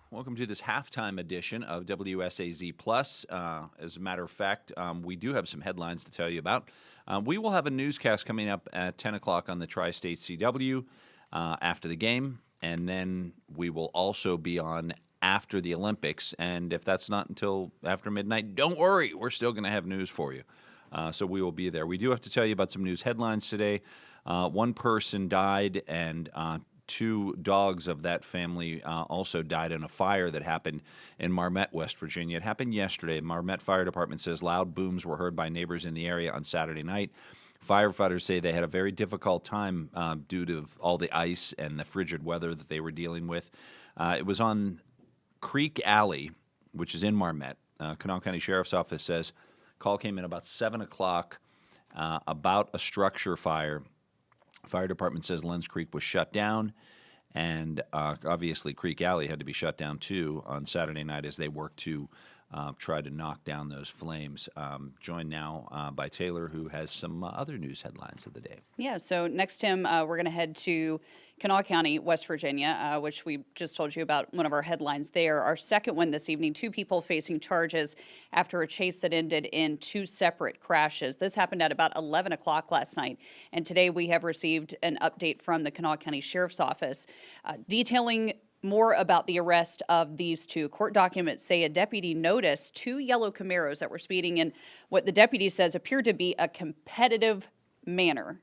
Welcome to this halftime edition of WSAZ Plus. As a matter of fact, we do have some headlines to tell you about. We will have a newscast coming up at 10 o'clock on the Tri-State CW after the game, and then we will also be on after the Olympics. And if that's not until after midnight, don't worry, we're still going to have news for you. So we will be there. We do have to tell you about some news headlines today. One person died, and two dogs of that family also died in a fire that happened in Marmet, West Virginia. It happened yesterday. Marmet Fire Department says loud booms were heard by neighbors in the area on Saturday night. Firefighters say they had a very difficult time due to all the ice and the frigid weather that they were dealing with. It was on Creek Alley, which is in Marmet. Kanawha County Sheriff's Office says call came in about 7 o'clock about a structure fire. Fire department says Lenz Creek was shut down, and obviously Creek Alley had to be shut down too on Saturday night as they worked to try to knock down those flames. Joined now by Taylor, who has some other news headlines of the day. Yeah, so next, Tim, we're going to head to Kanawha County, West Virginia, which we just told you about one of our headlines there. Our second one this evening, two people facing charges after a chase that ended in two separate crashes. This happened at about 11 o'clock last night, and today we have received an update from the Kanawha County Sheriff's Office detailing more about the arrest of these two. Court documents say a deputy noticed two yellow Camaros that were speeding in what the deputy says appeared to be a competitive manner.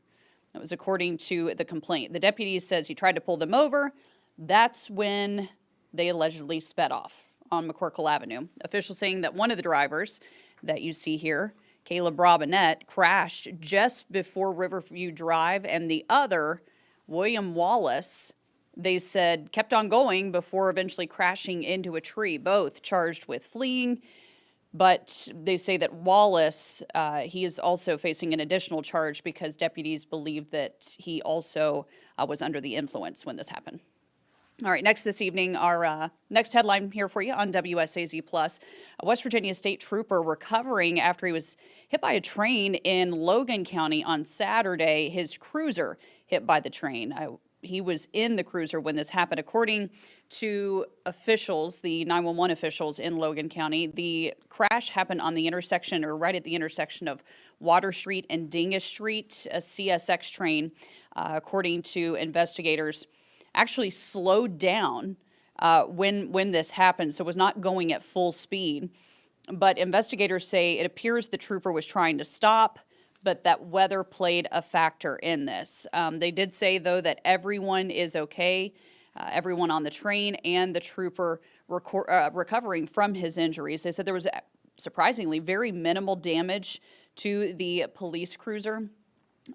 That was according to the complaint. The deputy says he tried to pull them over. That's when they allegedly sped off on McCorkle Avenue. Officials saying that one of the drivers that you see here, Caleb Robinette, crashed just before Riverview Drive, and the other, William Wallace, they said kept on going before eventually crashing into a tree, both charged with fleeing. But they say that Wallace, he is also facing an additional charge because deputies believe that he also was under the influence when this happened. All right, next this evening, our next headline here for you on WSAZ Plus. A West Virginia state trooper recovering after he was hit by a train in Logan County on Saturday. His cruiser hit by the train. He was in the cruiser when this happened. According to officials, the 911 officials in Logan County, the crash happened on the intersection, or right at the intersection of Water Street and Dingus Street. A CSX train, according to investigators, actually slowed down when this happened, so was not going at full speed. But investigators say it appears the trooper was trying to stop, but that weather played a factor in this. They did say, though, that everyone is okay, everyone on the train and the trooper recovering from his injuries. They said there was surprisingly very minimal damage to the police cruiser,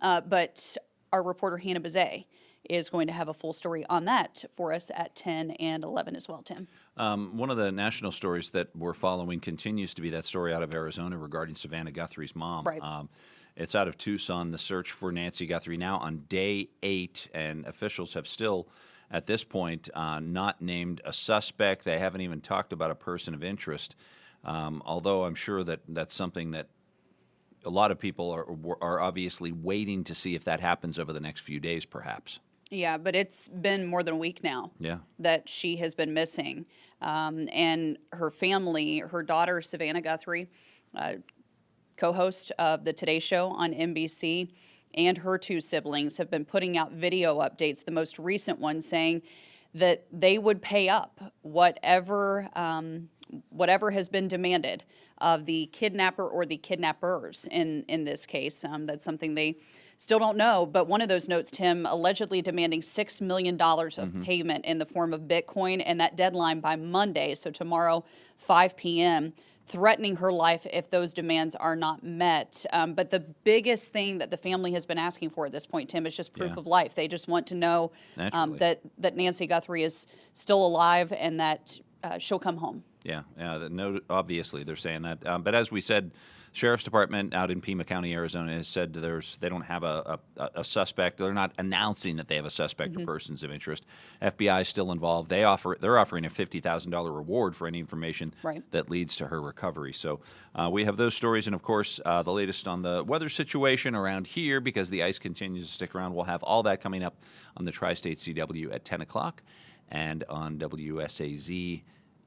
but our reporter Hannah Bazet is going to have a full story on that for us at 10 and 11 as well, Tim. One of the national stories that we're following continues to be that story out of Arizona regarding Savannah Guthrie's mom. Right. It's out of Tucson, the search for Nancy Guthrie now on day 8, and officials have still, at this point, not named a suspect. They haven't even talked about a person of interest, although I'm sure that that's something that a lot of people are obviously waiting to see if that happens over the next few days, perhaps. Yeah, but it's been more than a week now that she has been missing. And her family, her daughter, Savannah Guthrie, co-host of the Today Show on NBC, and her two siblings have been putting out video updates, the most recent one saying that they would pay up whatever has been demanded of the kidnapper or the kidnappers in this case. That's something they still don't know, but one of those notes, Tim, allegedly demanding $6 million of payment in the form of Bitcoin, and that deadline by Monday, so tomorrow, 5 p.m., threatening her life if those demands are not met. But the biggest thing that the family has been asking for at this point, Tim, is just proof of life. They just want to know that Nancy Guthrie is still alive and that she'll come home. Yeah, obviously they're saying that. But as we said, Sheriff's Department out in Pima County, Arizona, has said they don't have a suspect. They're not announcing that they have a suspect or persons of interest. FBI is still involved. They're offering a $50,000 reward for any information that leads to her recovery. So we have those stories, and of course the latest on the weather situation around here, because the ice continues to stick around. We'll have all that coming up on the Tri-State CW at 10 o'clock and on WSAZ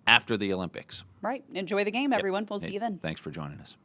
after the Olympics. Right. Enjoy the game, everyone. We'll see Hey, you then. thanks for joining us.